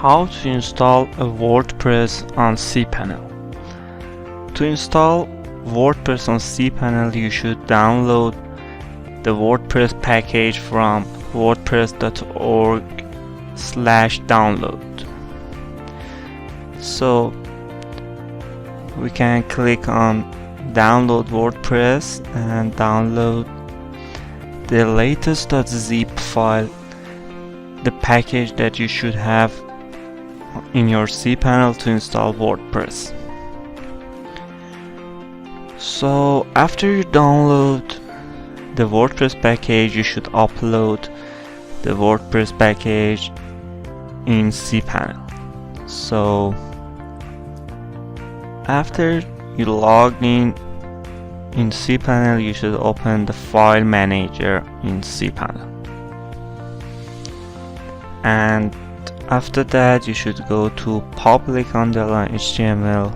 How to install a WordPress on cpanel. To install WordPress on cpanel, you should download the WordPress package from wordpress.org/download. So we can click on download WordPress and download the latest .zip file, the package that you should have in your cpanel to install WordPress. So after you download the WordPress package, you should upload the WordPress package in cpanel. So after you log in cpanel, you should open the file manager in cpanel, and after that you should go to public_html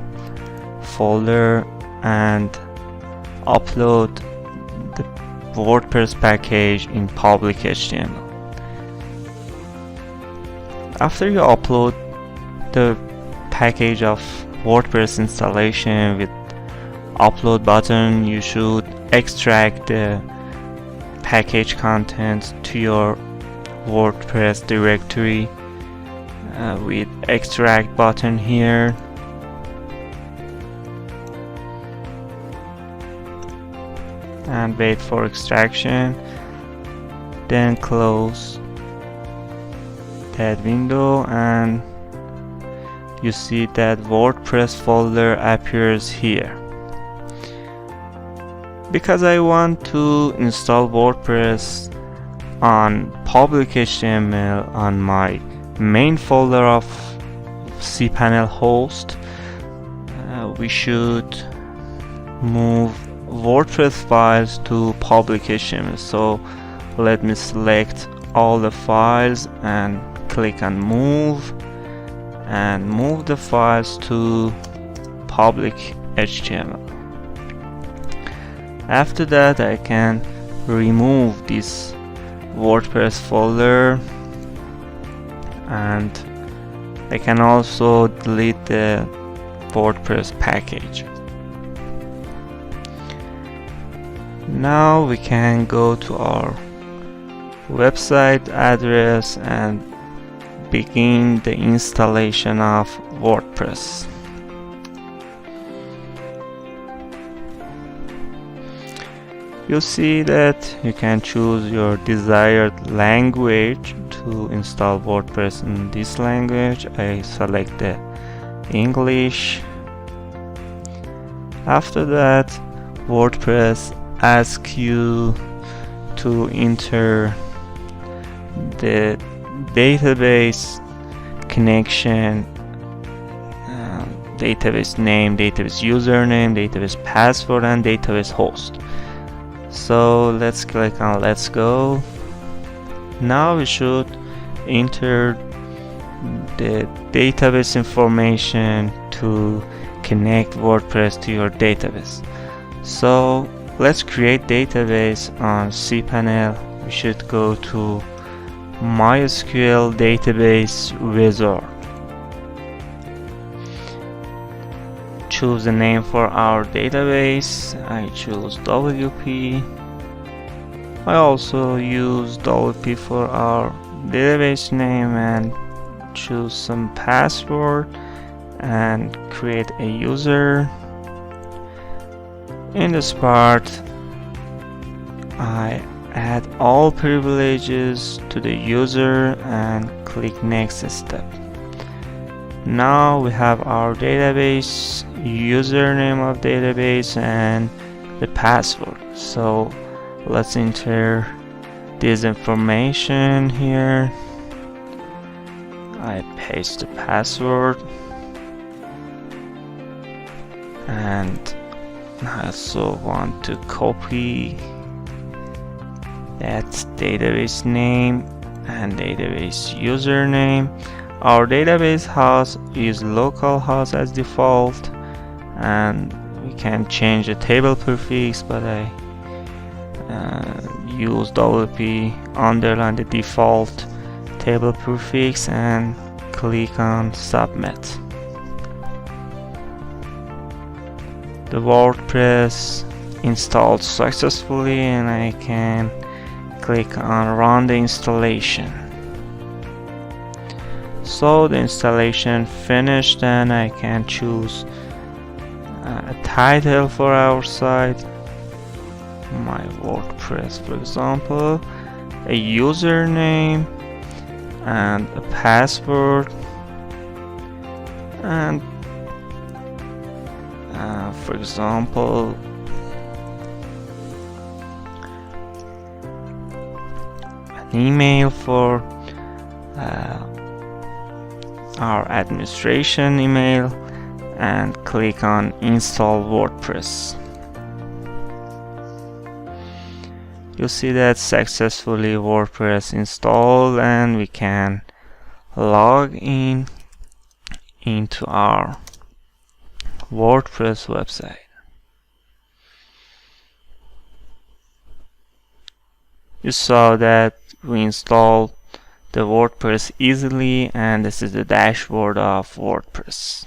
folder and upload the WordPress package in public HTML. After you upload the package of WordPress installation with upload button, you should extract the package content to your WordPress directory with extract button here, and wait for extraction, then close that window and you see that WordPress folder appears here. Because I want to install WordPress on public HTML on my main folder of cpanel host, we should move WordPress files to public HTML. So let me select all the files and click on move and move the files to public HTML. After that, I can remove this WordPress folder and I can also delete the WordPress package. Now we can go to our website address and begin the installation of WordPress. You'll see that you can choose your desired language to install WordPress in this language. I select the English. After that, WordPress asks you to enter the database connection, database name, database username, database password, and database host. So let's click on let's go. Now we should enter the database information to connect WordPress to your database. So let's create database on cpanel. We should go to MySQL database wizard. Choose a name for our database. I choose WP. I also use WP for our database name and choose some password and create a user. In this part, I add all privileges to the user and click next step. Now we have our database, username of database, and the password. So let's enter this information here. I paste the password and I also want to copy that database name and database username. Our database host is localhost as default, and we can change the table prefix, but I use WP underline the default table prefix and click on submit. The WordPress installed successfully, and I can click on run the installation. So the installation finished, and I can choose a title for our site, my WordPress for example, a username and a password, and for example an email for our administration email, and click on install WordPress. You'll see that successfully WordPress installed, and we can log in into our WordPress website. You saw that we installed the WordPress easily, and this is the dashboard of WordPress.